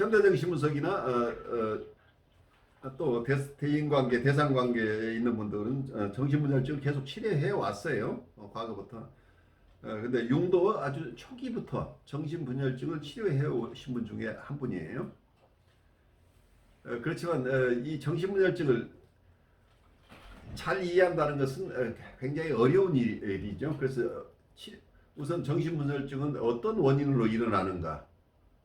현대정신분석이나 또 대인관계, 대상관계에 있는 분들은 정신분열증을 계속 치료해 왔어요. 과거부터. 근데 융도 아주 초기부터 정신분열증을 치료해 오신 분 중에 한 분이에요. 그렇지만 이 정신분열증을 잘 이해한다는 것은 굉장히 어려운 일이죠. 그래서 우선 정신분열증은 어떤 원인으로 일어나는가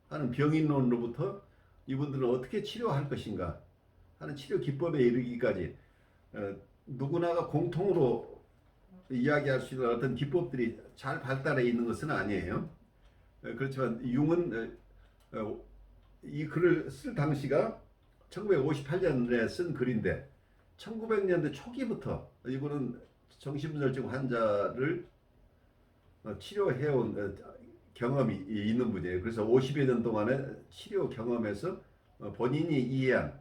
하는 병인론으로부터 이분들은 어떻게 치료할 것인가 하는 치료 기법에 이르기까지 누구나가 공통으로 이야기할 수 있는 어떤 기법들이 잘 발달해 있는 것은 아니에요. 그렇지만 융은 이 글을 쓸 당시가 1958년에 쓴 글인데 1900년대 초기부터 이분은 정신분열증 환자를 치료해온 경험이 있는 분이에요. 그래서 50여 년 동안의 치료 경험에서 본인이 이해한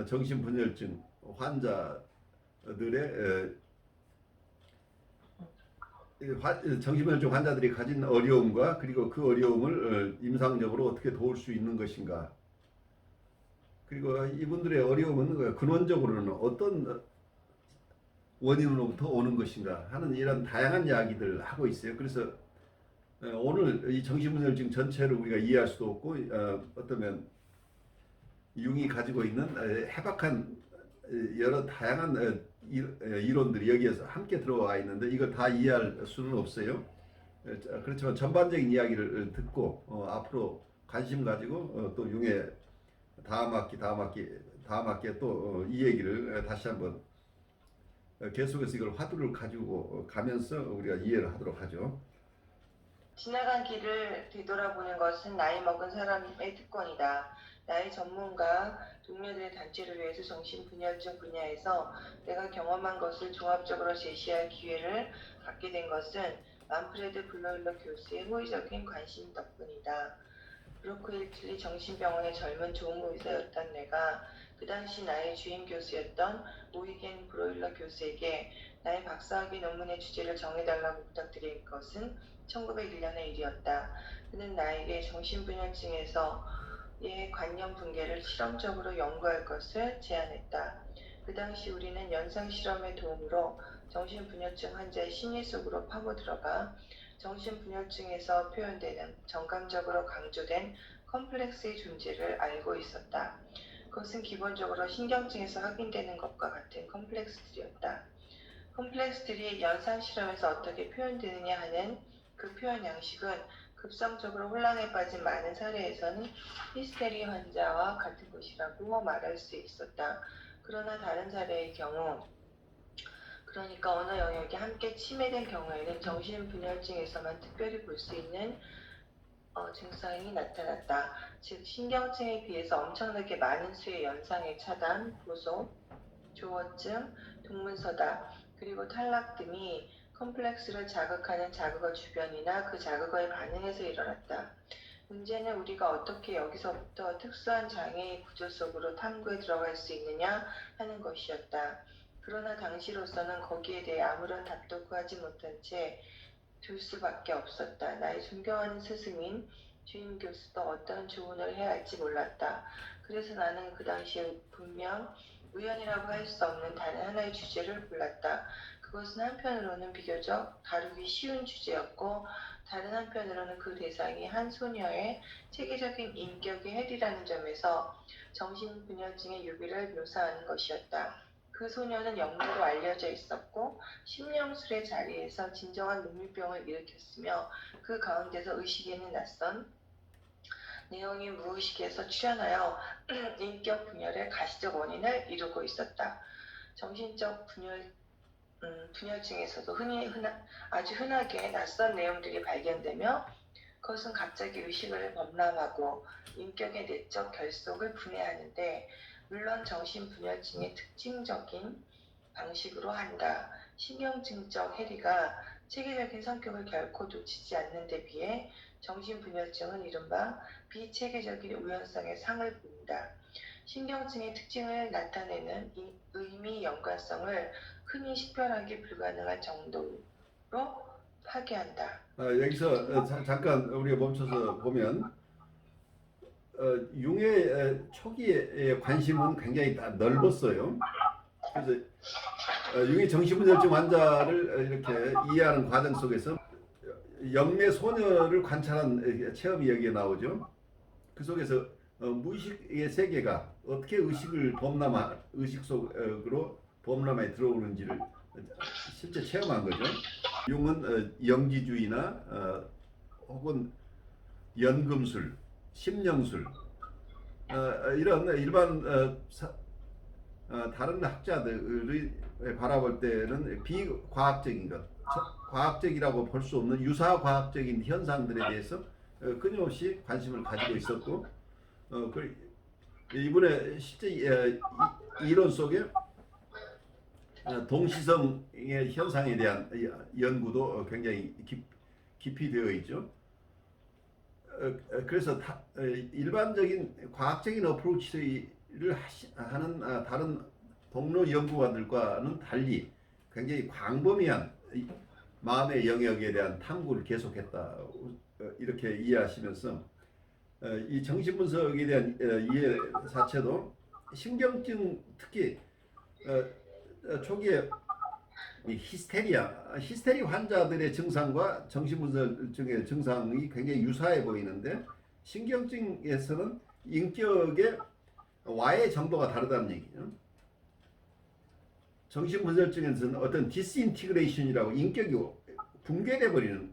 정신분열증 환자들의 정신분열증 환자들이 가진 어려움과 그리고 그 어려움을 임상적으로 어떻게 도울 수 있는 것인가, 그리고 이분들의 어려움은 근원적으로는 어떤 원인으로부터 오는 것인가 하는 이런 다양한 이야기들을 하고 있어요. 그래서 오늘 이 정신분열증 전체를 우리가 이해할 수도 없고 어쩌면 융이 가지고 있는 해박한 여러 다양한 이론들이 여기에서 함께 들어와 있는데 이걸 다 이해할 수는 없어요. 그렇지만 전반적인 이야기를 듣고 앞으로 관심 가지고 또 융의 다음 학기에 또 이 얘기를 다시 한번 계속해서 이걸 화두를 가지고 가면서 우리가 이해를 하도록 하죠. 지나간 길을 되돌아보는 것은 나이 먹은 사람의 특권이다. 나의 전문가, 동료들의 단체를 위해서 정신분열증 분야에서 내가 경험한 것을 종합적으로 제시할 기회를 갖게 된 것은 만프레드 블로일러 교수의 호의적인 관심 덕분이다. 브로크힐틀리 정신병원의 젊은 조은의사였던 내가 그 당시 나의 주임 교수였던 오이겐 브로일러 교수에게 나의 박사학위 논문의 주제를 정해달라고 부탁드린 것은 1901년의 일이었다. 그는 나에게 정신분열증에서의 관념 붕괴를 실험적으로 연구할 것을 제안했다. 그 당시 우리는 연상실험의 도움으로 정신분열증 환자의 심리 속으로 파고들어가 정신분열증에서 표현되는 정감적으로 강조된 컴플렉스의 존재를 알고 있었다. 그것은 기본적으로 신경증에서 확인되는 것과 같은 컴플렉스들이었다. 컴플렉스들이 연상실험에서 어떻게 표현되느냐 하는 그 표현 양식은 급성적으로 혼란에 빠진 많은 사례에서는 히스테리 환자와 같은 것이라고 말할 수 있었다. 그러나 다른 사례의 경우, 그러니까 언어 영역이 함께 침해된 경우에는 정신분열증에서만 특별히 볼 수 있는 증상이 나타났다. 즉 신경증에 비해서 엄청나게 많은 수의 연상의 차단, 보소, 조어증, 동문서답, 그리고 탈락 등이 컴플렉스를 자극하는 자극어 주변이나 그 자극어에 반응해서 일어났다. 문제는 우리가 어떻게 여기서부터 특수한 장애의 구조 속으로 탐구에 들어갈 수 있느냐 하는 것이었다. 그러나 당시로서는 거기에 대해 아무런 답도 구하지 못한 채 둘 수밖에 없었다. 나의 존경하는 스승인 주임 교수도 어떤 조언을 해야 할지 몰랐다. 그래서 나는 그 당시에 분명 우연이라고 할 수 없는 다른 하나의 주제를 골랐다. 그것은 한편으로는 비교적 다루기 쉬운 주제였고 다른 한편으로는 그 대상이 한 소녀의 체계적인 인격의 해리라는 점에서 정신분열증의 유비를 묘사하는 것이었다. 그 소녀는 영모로 알려져 있었고 심령술의 자리에서 진정한 눈물병을 일으켰으며 그 가운데서 의식에는 낯선 내용이 무의식에서 출현하여 인격 분열의 가시적 원인을 이루고 있었다. 정신적 분열증에서도 아주 흔하게 낯선 내용들이 발견되며 그것은 갑자기 의식을 범람하고 인격의 내적 결속을 분해하는데 물론 정신분열증의 특징적인 방식으로 한다. 신경증적 해리가 체계적인 성격을 결코 놓치지 않는 데 비해 정신분열증은 이른바 비체계적인 우연성의 상을 보인다. 신경증의 특징을 나타내는 이 의미 연관성을 흔히 식별하기 불가능할 정도로 파괴한다. 여기서 잠깐 우리가 멈춰서 보면 융의 초기의 관심은 굉장히 다 넓었어요. 그래서 융의 정신분열증 환자를 이렇게 이해하는 과정 속에서 영매 소녀를 관찰한 체험이 여기에 나오죠. 그 속에서 무의식의 세계가 어떻게 의식 속으로 범람에 들어오는지를 실제 체험한 거죠. 융은 영지주의나 혹은 연금술, 심령술 이런 일반 다른 학자들이 바라볼 때는 비과학적인 것, 과학적이라고 볼 수 없는 유사과학적인 현상들에 대해서 끊임없이 관심을 가지고 있었고 이번에 실제 이론 속에 동시성의 현상에 대한 연구도 굉장히 깊이 되어 있죠. 그래서 일반적인 과학적인 어프로치를 하는 다른 동료 연구관들과는 달리 굉장히 광범위한 마음의 영역에 대한 탐구를 계속했다. 이렇게 이해하시면서 이 정신분석에 대한 이해 자체도 신경증 특히 초기에 히스테리 환자들의 증상과 정신분석증의 증상이 굉장히 유사해 보이는데 신경증에서는 인격의 와해 정도가 다르다는 얘기죠. 정신분석증에서는 어떤 디스인티그레이션이라고 인격이 붕괴돼 버리는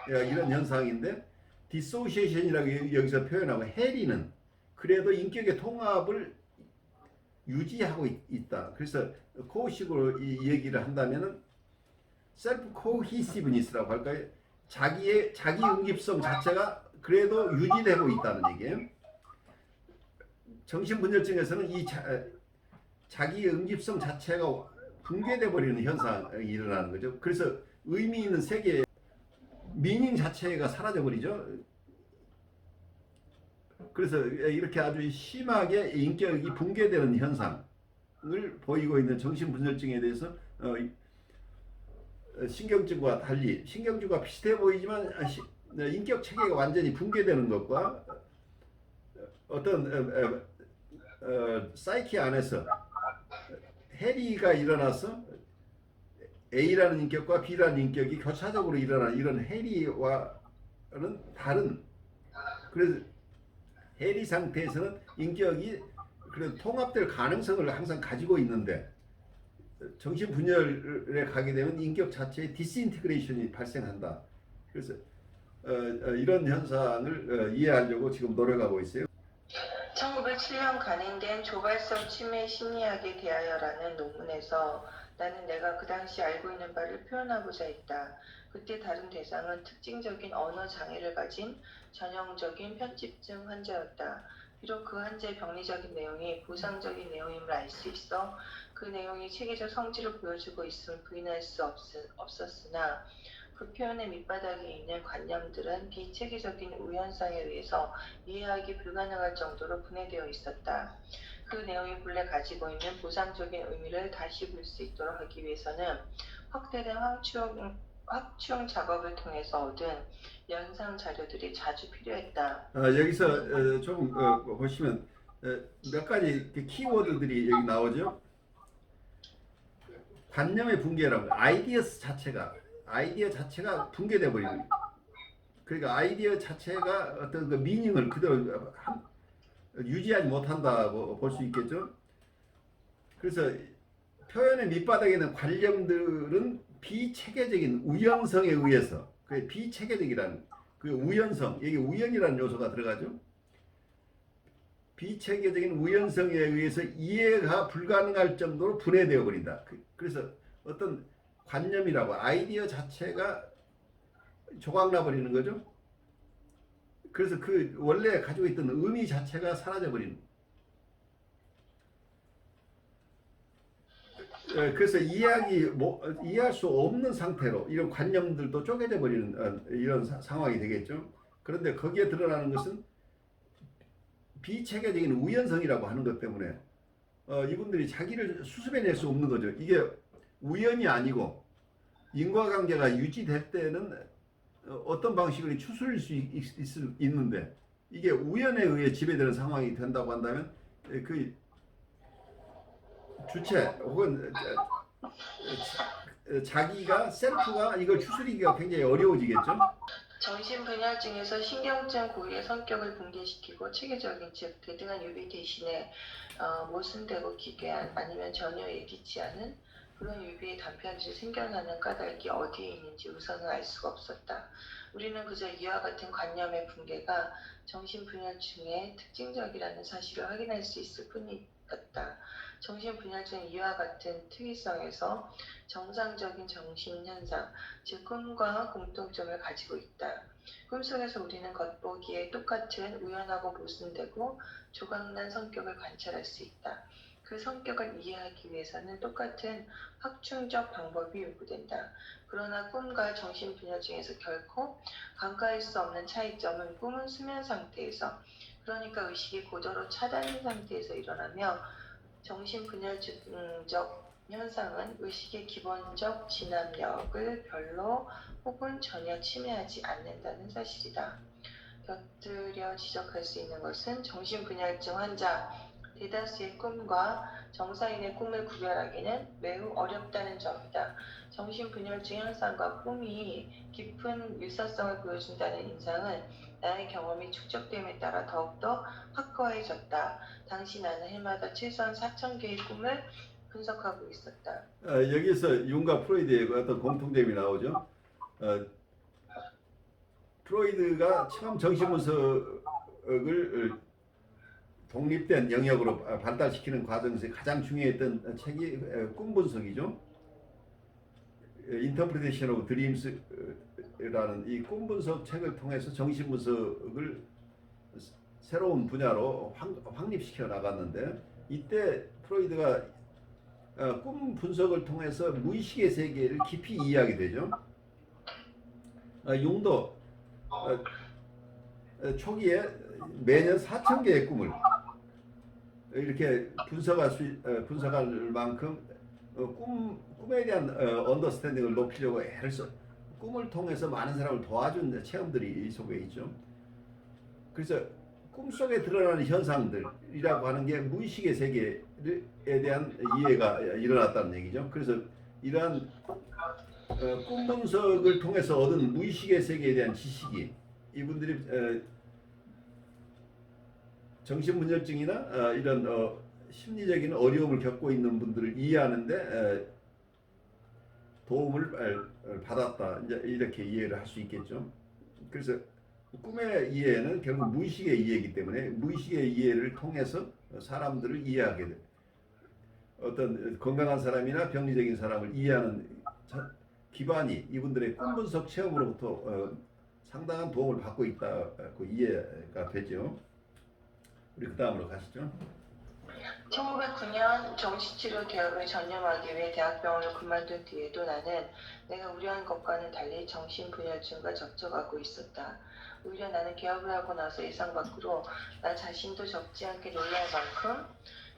이런 현상인데 디소시에이션이라고 여기서 표현하고 해리는 그래도 인격의 통합을 유지하고 있다. 그래서 코식으로 이 얘기를 한다면은 셀프 코히시브니스라고 할까요? 자기 응집성 자체가 그래도 유지되고 있다는 얘기예요. 정신분열증에서는 이 자기 응집성 자체가 붕괴돼 버리는 현상이 일어나는 거죠. 그래서 의미 있는 세계 미닝 자체가 사라져 버리죠. 그래서 이렇게 아주 심하게 인격이 붕괴되는 현상을 보이고 있는 정신분열증에 대해서 신경증과 달리 신경증과 비슷해 보이지만 인격 체계가 완전히 붕괴되는 것과 어떤 사이키 안에서 해리가 일어나서 A라는 인격과 B라는 인격이 교차적으로 일어나는 이런 해리와는 다른 그래서 해리 상태에서는 인격이 그런 통합될 가능성을 항상 가지고 있는데 정신분열에 가게 되면 인격 자체의 디스인티그레이션이 발생한다. 그래서 이런 현상을 이해하려고 지금 노력하고 있어요. 1907년 간행된 조발성 치매 심리학에 대하여라는 논문에서 나는 내가 그 당시 알고 있는 바를 표현하고자 했다. 그때 다른 대상은 특징적인 언어 장애를 가진 전형적인 편집증 환자였다. 비록 그 환자의 병리적인 내용이 보상적인 내용임을 알 수 있어 그 내용이 체계적 성질을 보여주고 있음을 부인할 수 없었으나 그 표현의 밑바닥에 있는 관념들은 비체계적인 우연상에 의해서 이해하기 불가능할 정도로 분해되어 있었다. 그 내용이 본래 가지고 있는 보상적인 의미를 다시 볼 수 있도록 하기 위해서는 확대된 확충 작업을 통해서 얻은 연상 자료들이 자주 필요했다. 여기서 좀 보시면 몇 가지 키워드들이 여기 나오죠. 관념의 붕괴라고 아이디어 자체가 붕괴돼 버리는. 그러니까 아이디어 자체가 어떤 그 미닝을 그대로 유지하지 못한다고 볼 수 있겠죠. 그래서 표현의 밑바닥에 있는 관념들은 비체계적인 우연성에 의해서 그 비체계적이라는 그 우연성 여기 우연이라는 요소가 들어가죠. 비체계적인 우연성에 의해서 이해가 불가능할 정도로 분해되어 버린다. 그래서 어떤 관념이라고 아이디어 자체가 조각나 버리는 거죠. 그래서 그 원래 가지고 있던 의미 자체가 사라져 버리는. 그래서 이해할 수 없는 상태로 이런 관념들도 쪼개져 버리는 이런 상황이 되겠죠. 그런데 거기에 드러나는 것은 비체계적인 우연성이라고 하는 것 때문에 이분들이 자기를 수습해낼 수 없는 거죠. 이게 우연이 아니고 인과관계가 유지될 때는 어떤 방식으로 추스릴 수 있는데 이게 우연에 의해 지배되는 상황이 된다고 한다면 그 주체 혹은 자기가 셀프가 이걸 추스리기가 굉장히 어려워지겠죠. 정신분열증에서 신경증 고유의 성격을 붕괴시키고 체계적인 즉 대등한 유비 대신에 모순되고 기괴한 아니면 전혀 예기치 않은 그런 유비의 단편들이 생겨나는 까닭이 어디에 있는지 우선은 알 수가 없었다. 우리는 그저 이와 같은 관념의 붕괴가 정신분열증의 특징적이라는 사실을 확인할 수 있을 뿐이었다. 정신분열증은 이와 같은 특이성에서 정상적인 정신현상, 즉 꿈과 공통점을 가지고 있다. 꿈속에서 우리는 겉보기에 똑같은 우연하고 모순되고 조각난 성격을 관찰할 수 있다. 그 성격을 이해하기 위해서는 똑같은 확충적 방법이 요구된다. 그러나 꿈과 정신분열증에서 결코 간과할 수 없는 차이점은 꿈은 수면 상태에서, 그러니까 의식이 고도로 차단된 상태에서 일어나며 정신분열증적 현상은 의식의 기본적 진압력을 별로 혹은 전혀 침해하지 않는다는 사실이다. 곁들여 지적할 수 있는 것은 정신분열증 환자 대다수의 꿈과 정상인의 꿈을 구별하기는 매우 어렵다는 점이다. 정신분열증 현상과 꿈이 깊은 유사성을 보여준다는 인상은 나의 경험이 축적됨에 따라 더욱더 확고해졌다. 당시 나는 해마다 최소한 4,000개의 꿈을 분석하고 있었다. 여기서 융과 프로이드의 어떤 공통점이 나오죠. 프로이드가 처음 정신분석을 독립된 영역으로 발달시키는 과정에서 가장 중요했던 책이 꿈 분석이죠. 인터프리테이션 오브 드림스라는 이 꿈 분석 책을 통해서 정신 분석을 새로운 분야로 확립시켜 나갔는데, 이때 프로이드가 꿈 분석을 통해서 무의식의 세계를 깊이 이해하게 되죠. 융도 초기에 매년 4,000개의 꿈을 이렇게 분석할 만큼 꿈에 대한 언더스탠딩을 높이려고 애를 써 꿈을 통해서 많은 사람을 도와준 체험들이 이 속에 있죠. 그래서 꿈속에 드러나는 현상들이라고 하는 게 무의식의 세계에 대한 이해가 일어났다는 얘기죠. 그래서 이러한 꿈 분석을 통해서 얻은 무의식의 세계에 대한 지식이 이분들이 정신분열증이나 이런 심리적인 어려움을 겪고 있는 분들을 이해하는데 도움을 받았다, 이제 이렇게 이해를 할 수 있겠죠. 그래서 꿈의 이해는 결국 무의식의 이해이기 때문에 무의식의 이해를 통해서 사람들을 이해하게 돼. 어떤 건강한 사람이나 병리적인 사람을 이해하는 기반이 이분들의 꿈 분석 체험으로부터 상당한 도움을 받고 있다고 이해가 되죠. 우리 그 다음으로 가시죠. 1909년 정신치료 대학을 전념하기 위해 대학병원을 그만둔 뒤에도 나는 내가 우려한 것과는 달리 정신분열증과 접촉하고 있었다. 오히려 나는 개업을 하고 나서 예상 밖으로 나 자신도 적지 않게 놀랄 만큼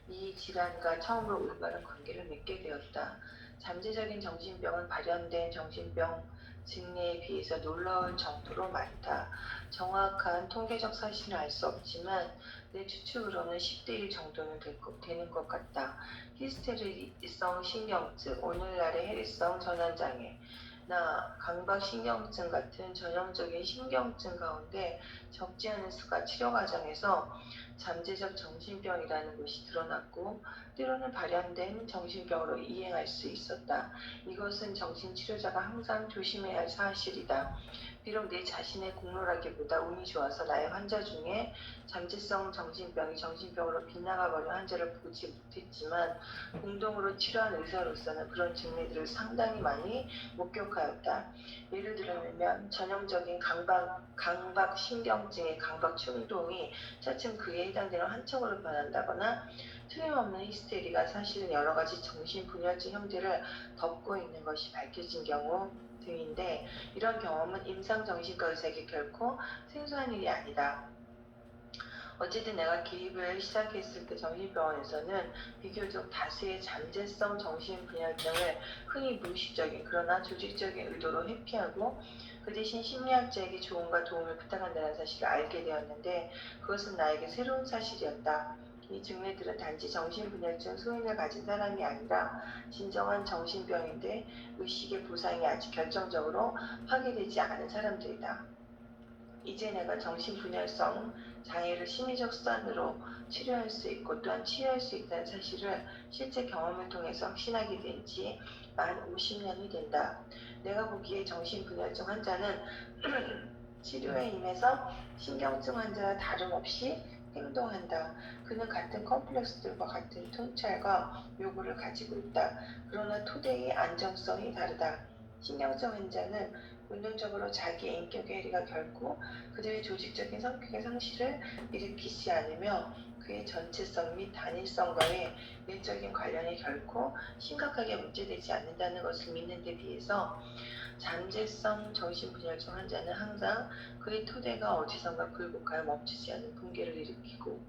이 질환과 처음으로 올바른 관계를 맺게 되었다. 잠재적인 정신병은 발현된 정신병 증례에 비해서 놀라울 정도로 많다. 정확한 통계적 사실은 알 수 없지만 내 추측으로는 10대 1 정도는 되는 것 같다. 히스테리성 신경증, 오늘날의 해리성 전환장애, 나 강박신경증 같은 전형적인 신경증 가운데 적지 않은 수가 치료 과정에서 잠재적 정신병이라는 것이 드러났고 때로는 발현된 정신병으로 이행할 수 있었다. 이것은 정신치료자가 항상 조심해야 할 사실이다. 비록 내 자신의 공로라기보다 운이 좋아서 나의 환자 중에 잠재성 정신병이 정신병으로 빗나가버린 환자를 보지 못했지만 공동으로 치료한 의사로서는 그런 증례들을 상당히 많이 목격하였다. 예를 들면 전형적인 강박신경증의 강박충동이 차츰 그에 해당되는 한척으로 변한다거나 틀림없는 히스테리가 사실은 여러 가지 정신분열증 형태를 덮고 있는 것이 밝혀진 경우 등인데, 이런 경험은 임상정신과 의사에게 결코 생소한 일이 아니다. 어쨌든 내가 기입을 시작했을 때 정신병원에서는 비교적 다수의 잠재성 정신분열증을 흔히 무의식적인 그러나 조직적인 의도로 회피하고 그 대신 심리학자에게 조언과 도움을 부탁한다는 사실을 알게 되었는데 그것은 나에게 새로운 사실이었다. 이 증례들은 단지 정신분열증 소인을 가진 사람이 아니라 진정한 정신병인데 의식의 보상이 아직 결정적으로 파괴되지 않은 사람들이다. 이제 내가 정신분열성 장애를 심리적 수단으로 치료할 수 있고 또한 치유할 수 있다는 사실을 실제 경험을 통해서 확신하게 된 지 만 50년이 된다. 내가 보기에 정신분열증 환자는 치료에 임해서 신경증 환자와 다름없이 행동한다. 그는 같은 컴플렉스들과 같은 통찰과 요구를 가지고 있다. 그러나 토대의 안정성이 다르다. 신경증 환자는 본능적으로 자기의 인격의 해리가 결코 그들의 조직적인 성격의 상실을 일으키지 않으며 그의 전체성 및 단일성과의 내적인 관련이 결코 심각하게 문제되지 않는다는 것을 믿는 데 비해서 잠재성 정신분열증 환자는 항상 그의 토대가 어디선가 굴곡하여 멈추지 않는 붕괴를 일으키고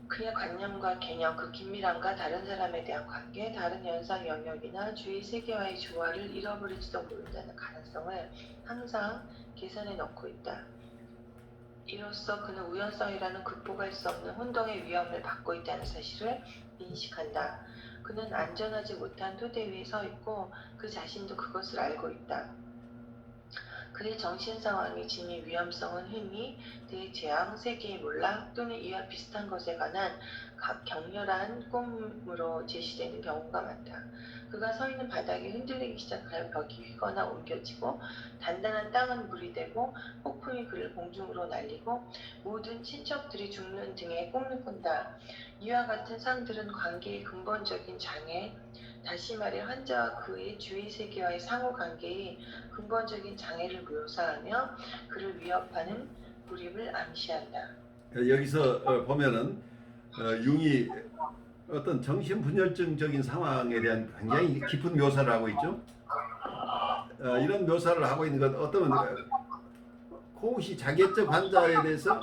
그의 관념과 개념, 그 긴밀함과 다른 사람에 대한 관계, 다른 현상 영역이나 주위 세계와의 조화를 잃어버릴지도 모른다는 가능성을 항상 계산에 넣고 있다. 이로써 그는 우연성이라는 극복할 수 없는 혼동의 위험을 받고 있다는 사실을 인식한다. 그는 안전하지 못한 토대 위에 서 있고 그 자신도 그것을 알고 있다. 그의 정신 상황이 지닌 위험성은 흔히 대재앙, 세계의 몰락 또는 이와 비슷한 것에 관한 격렬한 꿈으로 제시되는 경우가 많다. 그가 서 있는 바닥이 흔들리기 시작하여 벽이 휘거나 옮겨지고 단단한 땅은 물이 되고 폭풍이 그를 공중으로 날리고 모든 친척들이 죽는 등의 꿈을 꾼다. 이와 같은 상들은 관계의 근본적인 장애, 다시 말해 환자와 그의 주위 세계와의 상호관계의 근본적인 장애를 묘사하며 그를 위협하는 고립을 암시한다. 여기서 보면은 융이 어떤 정신분열증적인 상황에 대한 굉장히 깊은 묘사를 하고 있죠. 이런 묘사를 하고 있는 것 어떤 코웃이 자기애적 환자에 대해서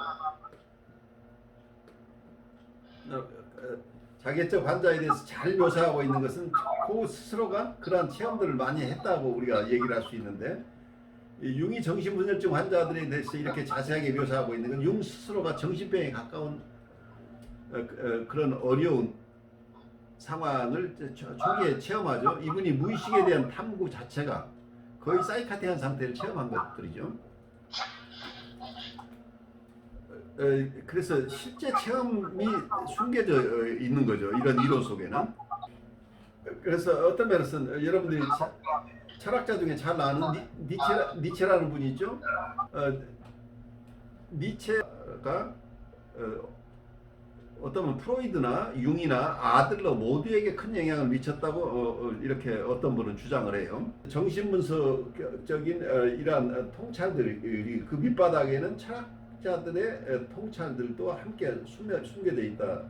자기애적 환자에 대해서 잘 묘사하고 있는 것은 코웃 스스로가 그러한 체험들을 많이 했다고 우리가 얘기를 할 수 있는데 융이 정신분열증 환자들에 대해서 이렇게 자세하게 묘사하고 있는 건 융 스스로가 정신병에 가까운 그런 어려운 상황을 초기에 체험하죠. 이분이 무의식에 대한 탐구 자체가 거의 사이카틱한 상태를 체험한 것들이죠. 그래서 실제 체험이 숨겨져 있는 거죠. 이런 이론 속에는. 그래서 어떤 면에서는 여러분들이 철학자 중에 잘 아는 니체라는 분이 있죠. 니체가 어떤 프로이드나 융이나 아들러 모두에게 큰 영향을 미쳤다고 이렇게 어떤 분은 주장을 해요. 정신분석적인 이러한 통찰들이 그 밑바닥에는 철학자들의 통찰들도 함께 숨겨져 있다.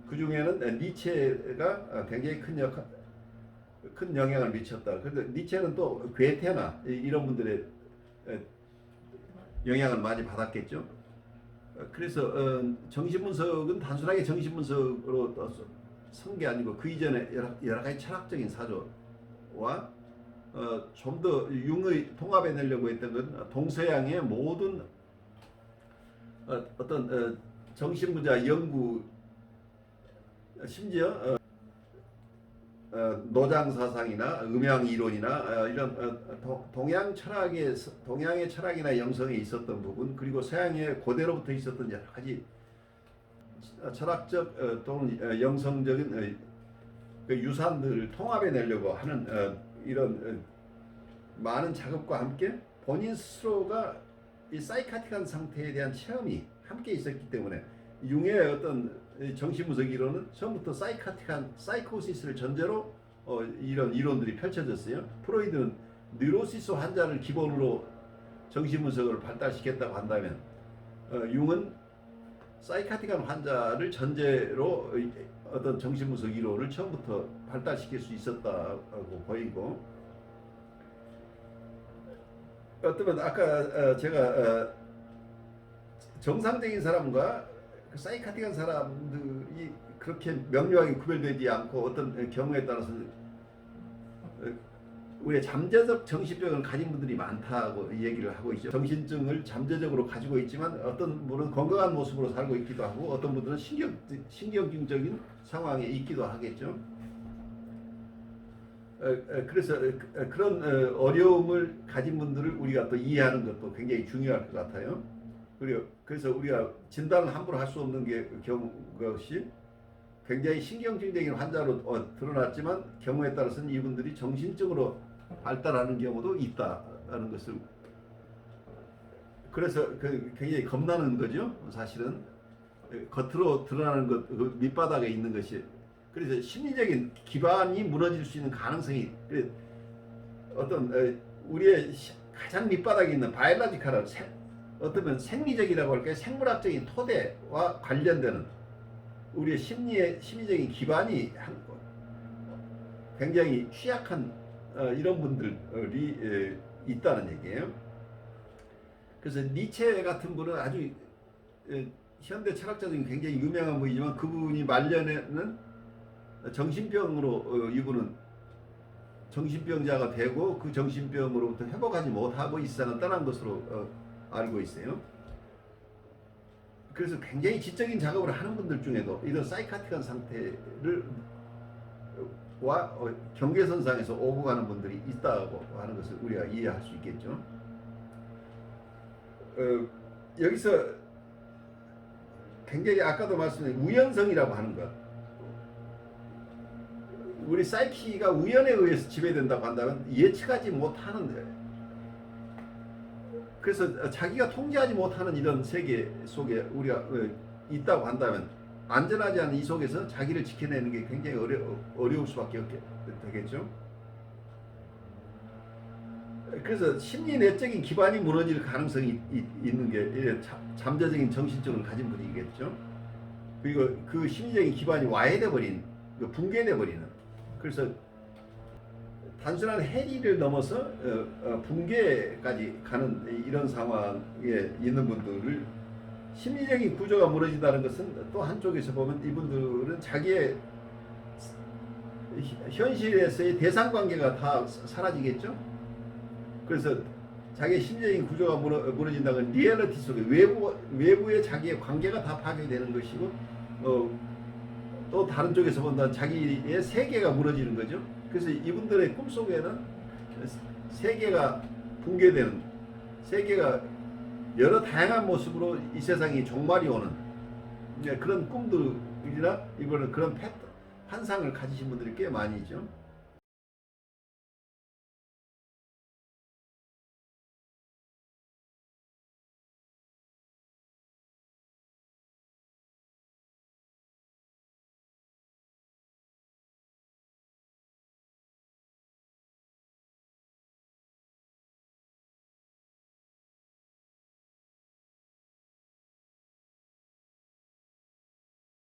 그 중에는 니체가 굉장히 큰 영향을 미쳤다. 그런데 니체는 또 괴테나 이런 분들의 영향을 많이 받았겠죠. 그래서 정신분석은 단순하게 정신분석으로 선 게 아니고 그 이전에 여러 가지 철학적인 사조와 좀 더 융의 통합해내려고 했던 건 동서양의 모든 어떤 정신분야 연구 심지어 노장 사상이나 음양 이론이나 이런 동양 동양의 철학이나 영성에 있었던 부분 그리고 서양의 고대로부터 있었던 여러 가지 철학적 또는 영성적인 그 유산들을 통합해내려고 하는 이런 많은 작업과 함께 본인 스스로가 이 사이카틱한 상태에 대한 체험이 함께 있었기 때문에 융의 어떤 정신분석 이론은 처음부터 사이카틱한 사이코시스를 전제로 이런 이론들이 펼쳐졌어요. 프로이드는 뉴로시스 환자를 기본으로 정신분석을 발달시켰다고 한다면 융은 사이카틱한 환자를 전제로 어떤 정신분석 이론을 처음부터 발달시킬 수 있었다고 보이고 어쩌면 아까 제가 정상적인 사람과 그 사이카틱한 사람들이 그렇게 명료하게 구별되지 않고 어떤 경우에 따라서는 우리의 잠재적 정신병을 가진 분들이 많다고 얘기를 하고 있죠. 정신증을 잠재적으로 가지고 있지만 어떤 분은 건강한 모습으로 살고 있기도 하고 어떤 분들은 신경증적인 상황에 있기도 하겠죠. 그래서 그런 어려움을 가진 분들을 우리가 또 이해하는 것도 굉장히 중요할 것 같아요. 그리고 그래서 우리가 진단을 함부로 할 수 없는 것이 굉장히 신경증적인 환자로 드러났지만 경우에 따라서는 이분들이 정신적으로 발달하는 경우도 있다는 것을, 그래서 굉장히 겁나는 거죠. 사실은 겉으로 드러나는 것, 그 밑바닥에 있는 것이, 그래서 심리적인 기반이 무너질 수 있는 가능성이, 어떤 우리의 가장 밑바닥에 있는 바이올로지컬한 어쩌면 생리적이라고 할까요? 생물학적인 토대와 관련되는 우리의 심리적인 기반이 굉장히 취약한 이런 분들이 있다는 얘기예요. 그래서 니체 같은 분은 아주 현대 철학자 중에 굉장히 유명한 분이지만 그분이 말년에는 정신병으로 이분은 정신병자가 되고 그 정신병으로부터 회복하지 못하고 이 세상을 떠난 것으로 알고 있어요. 그래서 굉장히 지적인 작업을 하는 분들 중에도 이런 사이카틱한 상태를 경계선상에서 오고 가는 분들이 있다고 하는 것을 우리가 이해할 수 있겠죠. 여기서 굉장히 아까도 말씀드린 우연성이라고 하는 것, 우리 사이키가 우연에 의해서 지배된다고 한다면 예측하지 못하는, 그래서 자기가 통제하지 못하는 이런 세계 속에 우리가 있다고 한다면 안전하지 않은 이 속에서 자기를 지켜내는 게 굉장히 어려울 수밖에 되겠죠. 그래서 심리 내적인 기반이 무너질 가능성이 있는 게 잠재적인 정신증을 가진 분이겠죠. 그리고 그 심리적인 기반이 와해돼 버린, 붕괴돼 버리는, 그래서 단순한 해리를 넘어서 붕괴까지 가는 이런 상황에 있는 분들을, 심리적인 구조가 무너진다는 것은 또 한쪽에서 보면 이분들은 자기의 현실에서의 대상관계가 다 사라지겠죠. 그래서 자기의 심리적인 구조가 무너진다는 건 리얼리티 속에 외부의 자기의 관계가 다 파괴되는 것이고, 또 다른 쪽에서 본다면 자기의 세계가 무너지는 거죠. 그래서 이분들의 꿈속에는 세계가 붕괴되는, 세계가 여러 다양한 모습으로 이 세상이 종말이 오는 그런 꿈들이나 이거는 그런 환상을 가지신 분들이 꽤 많이 있죠.